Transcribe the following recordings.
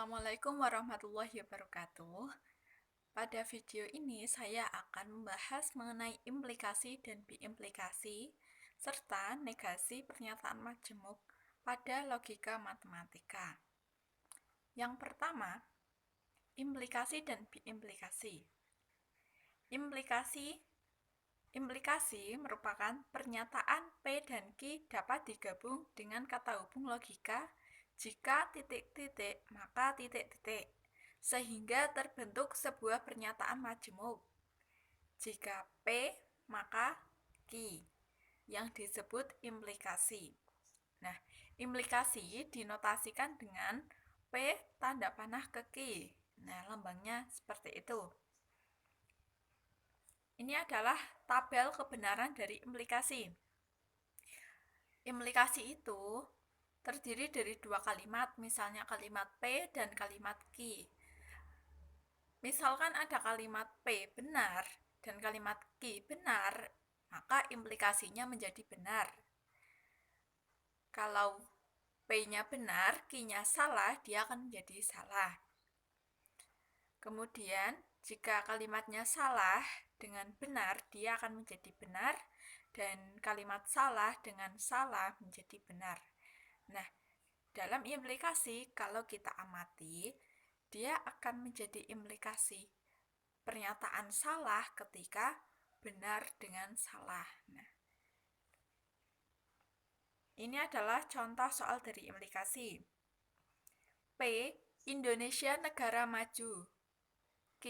Assalamualaikum warahmatullahi wabarakatuh. Pada video ini saya akan membahas mengenai implikasi dan biimplikasi serta negasi pernyataan majemuk pada logika matematika. Yang pertama, implikasi dan biimplikasi. Implikasi merupakan pernyataan P dan Q dapat digabung dengan kata hubung logika jika titik-titik maka titik-titik, sehingga terbentuk sebuah pernyataan majemuk. Jika P maka Q, yang disebut implikasi. Nah, implikasi dinotasikan dengan P tanda panah ke Q. Nah, lambangnya seperti itu. Ini adalah tabel kebenaran dari implikasi. Implikasi itu terdiri dari dua kalimat, misalnya kalimat P dan kalimat Q. Misalkan ada kalimat P benar dan kalimat Q benar, maka implikasinya menjadi benar. Kalau P-nya benar, Q-nya salah, dia akan menjadi salah. Kemudian, jika kalimatnya salah dengan benar, dia akan menjadi benar, dan kalimat salah dengan salah menjadi benar. Nah, dalam implikasi, kalau kita amati, dia akan menjadi implikasi pernyataan salah ketika benar dengan salah. Nah, ini adalah contoh soal dari implikasi. P. Indonesia negara maju. Q.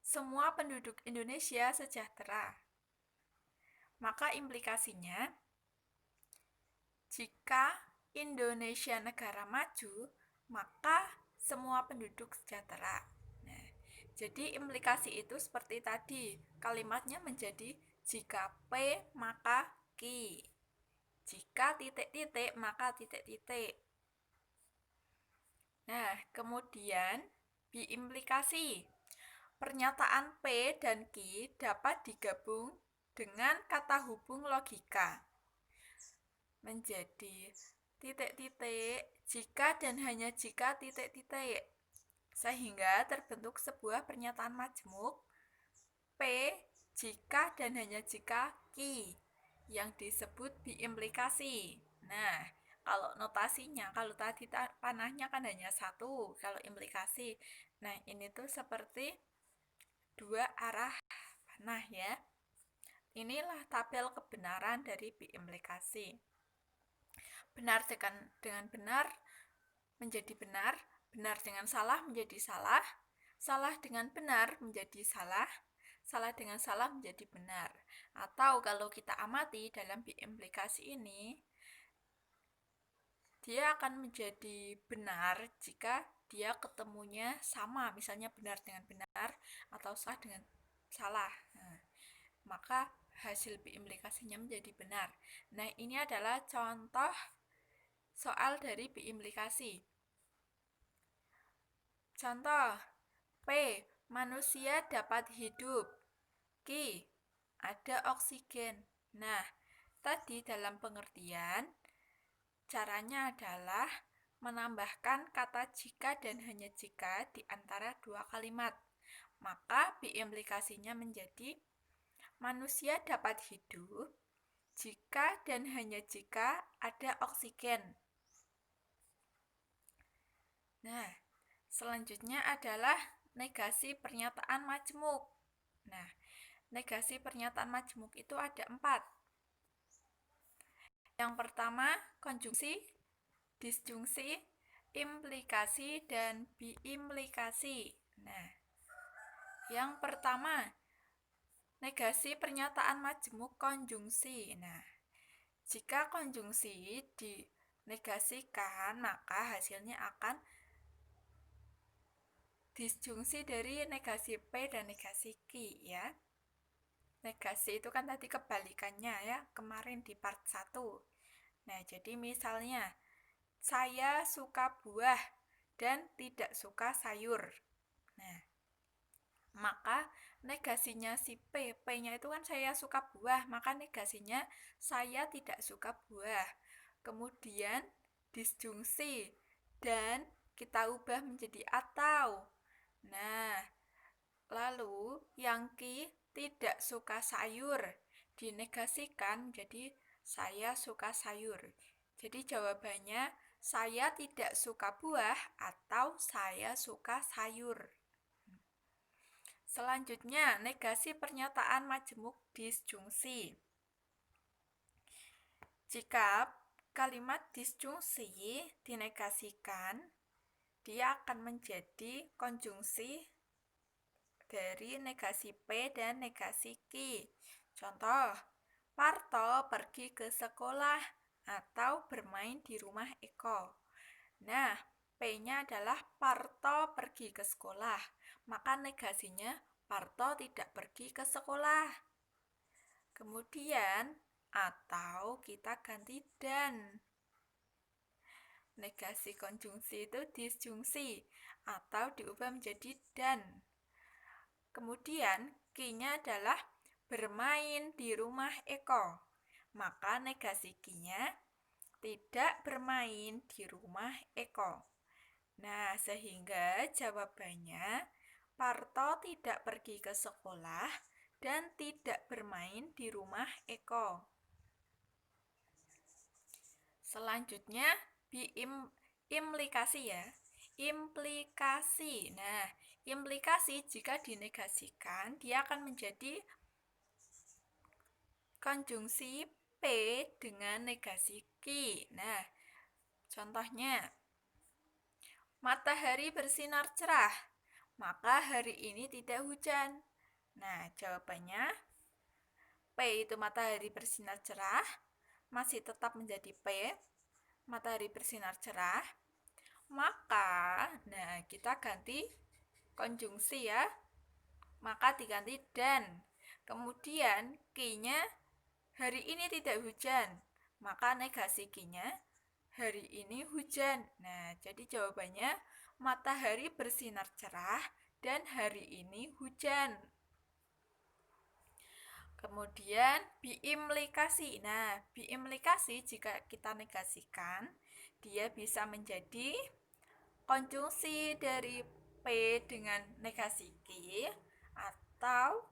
Semua penduduk Indonesia sejahtera. Maka implikasinya, jika Indonesia negara maju, maka semua penduduk sejahtera. Nah, jadi implikasi itu seperti tadi, kalimatnya menjadi jika P maka Q, jika titik-titik maka titik-titik. Nah, kemudian biimplikasi. Pernyataan P dan Q dapat digabung dengan kata hubung logika menjadi titik-titik jika dan hanya jika titik-titik, sehingga terbentuk sebuah pernyataan majemuk P jika dan hanya jika Q yang disebut biimplikasi. Nah, kalau notasinya, kalau tadi panahnya kan hanya satu, kalau implikasi, nah ini tuh seperti dua arah panah ya. Inilah tabel kebenaran dari biimplikasi. Benar dengan benar menjadi benar, benar dengan salah menjadi salah, salah dengan benar menjadi salah, salah dengan salah menjadi benar. Atau kalau kita amati dalam biimplikasi ini, dia akan menjadi benar jika dia ketemunya sama, misalnya benar dengan benar atau salah dengan salah. Nah, maka hasil biimplikasinya menjadi benar. Nah, ini adalah contoh soal dari biimplikasi. Contoh, P. Manusia dapat hidup. Q. Ada oksigen. Nah, tadi dalam pengertian, caranya adalah menambahkan kata jika dan hanya jika di antara dua kalimat. Maka biimplikasinya menjadi manusia dapat hidup jika dan hanya jika ada oksigen. Nah, selanjutnya adalah negasi pernyataan majemuk. Nah, negasi pernyataan majemuk itu ada 4. Yang pertama, konjungsi, disjungsi, implikasi, dan biimplikasi. Nah, yang pertama, negasi pernyataan majemuk konjungsi. Nah, jika konjungsi dinegasikan, maka hasilnya akan disjungsi dari negasi P dan negasi Q ya. Negasi itu kan tadi kebalikannya ya, kemarin di part 1. Nah, jadi misalnya saya suka buah dan tidak suka sayur. Nah, maka negasinya si P, P-nya itu kan saya suka buah, maka negasinya saya tidak suka buah. Kemudian disjungsi dan kita ubah menjadi atau. Nah, lalu yang Ki tidak suka sayur dinegasikan jadi saya suka sayur. Jadi jawabannya saya tidak suka buah atau saya suka sayur. Selanjutnya, negasi pernyataan majemuk disjungsi. Jika kalimat disjungsi dinegasikan, dia akan menjadi konjungsi dari negasi P dan negasi Q. Contoh, Parto pergi ke sekolah atau bermain di rumah Eko. Nah, P-nya adalah Parto pergi ke sekolah, maka negasinya Parto tidak pergi ke sekolah. Kemudian, atau kita ganti dan. Negasi konjungsi itu disjungsi atau diubah menjadi dan. Kemudian, Q-nya adalah bermain di rumah Eko. Maka negasi Q-nya tidak bermain di rumah Eko. Nah, sehingga jawabannya Parto tidak pergi ke sekolah dan tidak bermain di rumah Eko. Selanjutnya, implikasi ya. Implikasi. Nah, implikasi jika dinegasikan, dia akan menjadi konjungsi P dengan negasi Q. Nah, contohnya, matahari bersinar cerah, maka hari ini tidak hujan. Nah, jawabannya P itu matahari bersinar cerah, masih tetap menjadi P, matahari bersinar cerah. Maka, nah kita ganti konjungsi ya. Maka diganti dan. Kemudian Q-nya hari ini tidak hujan. Maka negasi Q-nya hari ini hujan. Nah, jadi jawabannya matahari bersinar cerah dan hari ini hujan. Kemudian biimplikasi. Nah, biimplikasi jika kita negasikan, dia bisa menjadi konjungsi dari P dengan negasi Q atau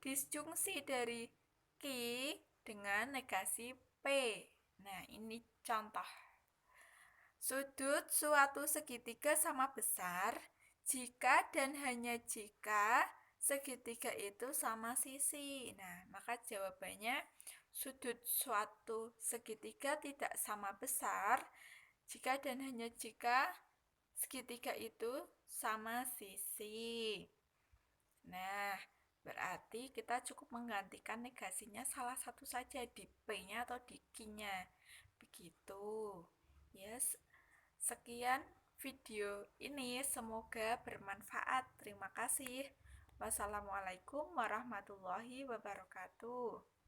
disjungsi dari Q dengan negasi P. Nah, ini contoh. Sudut suatu segitiga sama besar jika dan hanya jika segitiga itu sama sisi. Nah, maka jawabannya sudut suatu segitiga tidak sama besar jika dan hanya jika segitiga itu sama sisi. Nah, berarti kita cukup menggantikan negasinya salah satu saja, di P-nya atau di Q-nya. Begitu. Yes. Sekian video ini, semoga bermanfaat. Terima kasih. Wassalamualaikum warahmatullahi wabarakatuh.